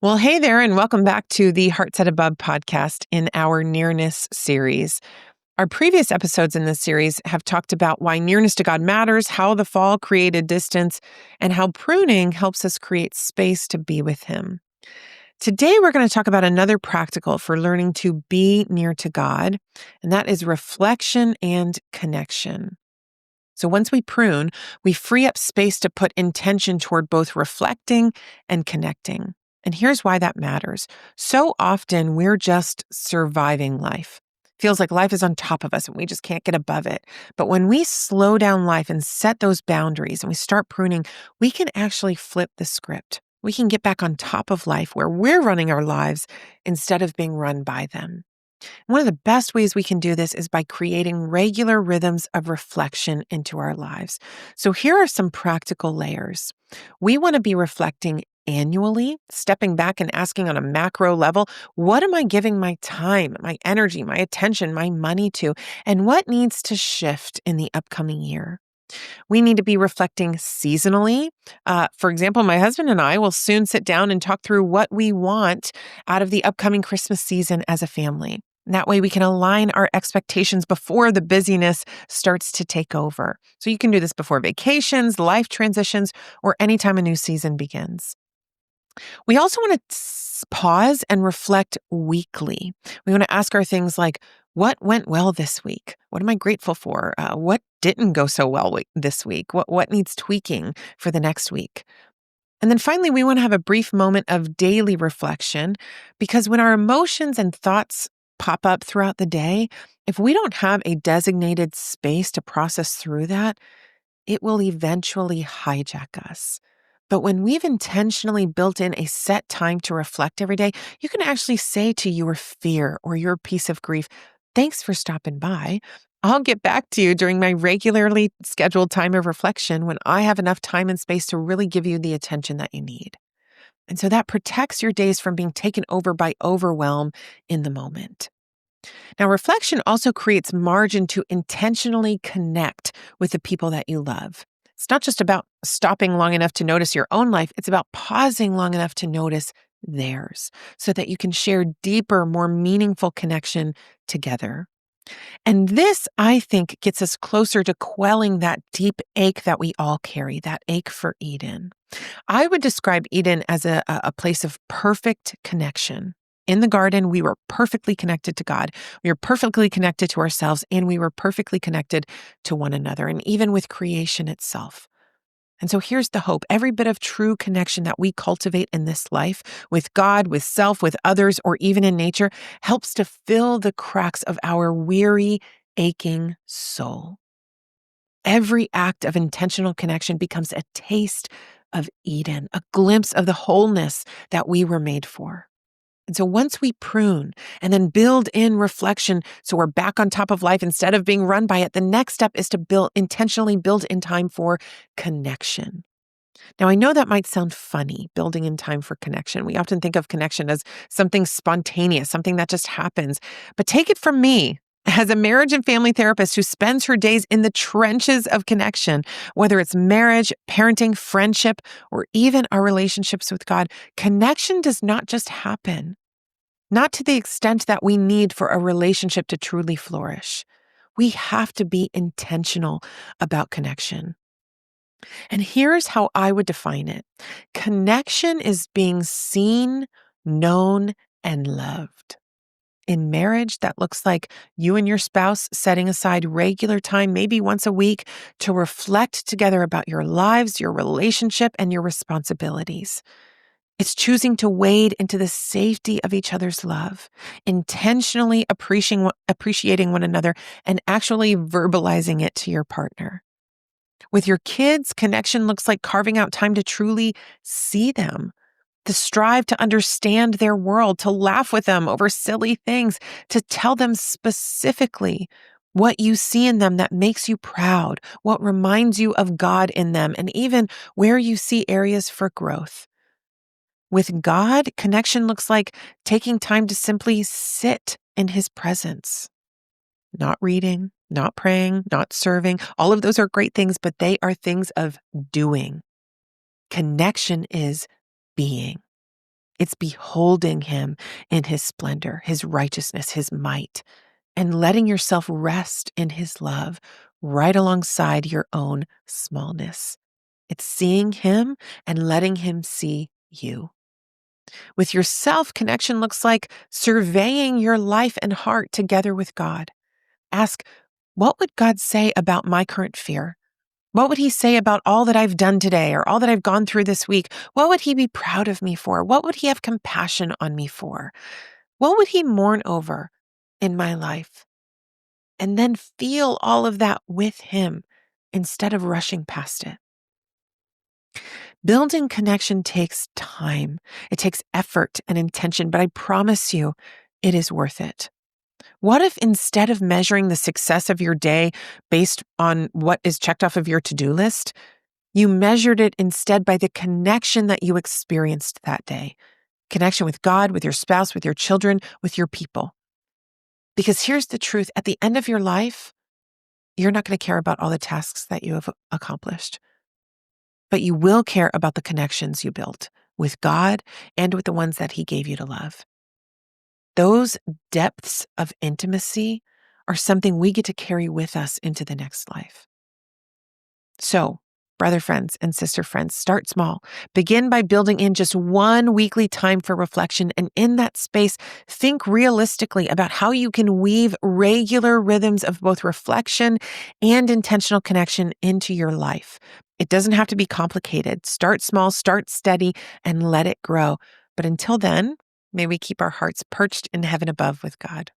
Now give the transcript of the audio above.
Well, hey there, and welcome back to the Heart Set Above podcast in our Nearness series. Our previous episodes in this series have talked about why nearness to God matters, how the fall created distance, and how pruning helps us create space to be with Him. Today, we're going to talk about another practical for learning to be near to God, and that is reflection and connection. So once we prune, we free up space to put intention toward both reflecting and connecting. And here's why that matters. So often we're just surviving life. Feels like life is on top of us and we just can't get above it. But when we slow down life and set those boundaries and we start pruning, we can actually flip the script. We can get back on top of life where we're running our lives instead of being run by them. One of the best ways we can do this is by creating regular rhythms of reflection into our lives. So here are some practical layers. We want to be reflecting annually, stepping back and asking on a macro level, what am I giving my time, my energy, my attention, my money to, and what needs to shift in the upcoming year? We need to be reflecting seasonally. For example, my husband and I will soon sit down and talk through what we want out of the upcoming Christmas season as a family. That way we can align our expectations before the busyness starts to take over. So you can do this before vacations, life transitions, or anytime a new season begins. We also want to pause and reflect weekly. We want to ask our things like, what went well this week? What am I grateful for? What didn't go so well this week? What needs tweaking for the next week? And then finally, we want to have a brief moment of daily reflection because when our emotions and thoughts pop up throughout the day, if we don't have a designated space to process through that, it will eventually hijack us. But when we've intentionally built in a set time to reflect every day, you can actually say to your fear or your piece of grief, thanks for stopping by. I'll get back to you during my regularly scheduled time of reflection when I have enough time and space to really give you the attention that you need. And so that protects your days from being taken over by overwhelm in the moment. Now, reflection also creates margin to intentionally connect with the people that you love. It's not just about stopping long enough to notice your own life, it's about pausing long enough to notice theirs so that you can share deeper, more meaningful connection together. And this, I think, gets us closer to quelling that deep ache that we all carry, that ache for Eden. I would describe Eden as a place of perfect connection. In the garden, we were perfectly connected to God. We were perfectly connected to ourselves, and we were perfectly connected to one another, and even with creation itself. And so here's the hope. Every bit of true connection that we cultivate in this life with God, with self, with others, or even in nature helps to fill the cracks of our weary, aching soul. Every act of intentional connection becomes a taste of Eden, a glimpse of the wholeness that we were made for. And so once we prune and then build in reflection so we're back on top of life instead of being run by it, the next step is to intentionally build in time for connection. Now, I know that might sound funny, building in time for connection. We often think of connection as something spontaneous, something that just happens. But take it from me, as a marriage and family therapist who spends her days in the trenches of connection, whether it's marriage, parenting, friendship, or even our relationships with God, connection does not just happen, not to the extent that we need for a relationship to truly flourish. We have to be intentional about connection. And here's how I would define it. Connection is being seen, known, and loved. In marriage, that looks like you and your spouse setting aside regular time, maybe once a week, to reflect together about your lives, your relationship, and your responsibilities. It's choosing to wade into the safety of each other's love, intentionally appreciating one another, and actually verbalizing it to your partner. With your kids, connection looks like carving out time to truly see them, to strive to understand their world, to laugh with them over silly things, to tell them specifically what you see in them that makes you proud, what reminds you of God in them, and even where you see areas for growth. With God, connection looks like taking time to simply sit in His presence. Not reading, not praying, not serving. All of those are great things, but they are things of doing. Connection is being. It's beholding him in his splendor, his righteousness, his might, and letting yourself rest in his love right alongside your own smallness. It's seeing him and letting him see you. With yourself, connection looks like surveying your life and heart together with God. Ask, what would God say about my current fear? What would he say about all that I've done today or all that I've gone through this week? What would he be proud of me for? What would he have compassion on me for? What would he mourn over in my life? And then feel all of that with him instead of rushing past it. Building connection takes time. It takes effort and intention, but I promise you, it is worth it. What if instead of measuring the success of your day based on what is checked off of your to-do list, you measured it instead by the connection that you experienced that day? Connection with God, with your spouse, with your children, with your people. Because here's the truth. At the end of your life, you're not going to care about all the tasks that you have accomplished. But you will care about the connections you built with God and with the ones that he gave you to love. Those depths of intimacy are something we get to carry with us into the next life. So, brother friends and sister friends, start small. Begin by building in just one weekly time for reflection. And in that space, think realistically about how you can weave regular rhythms of both reflection and intentional connection into your life. It doesn't have to be complicated. Start small, start steady, and let it grow. But until then, may we keep our hearts perched in heaven above with God.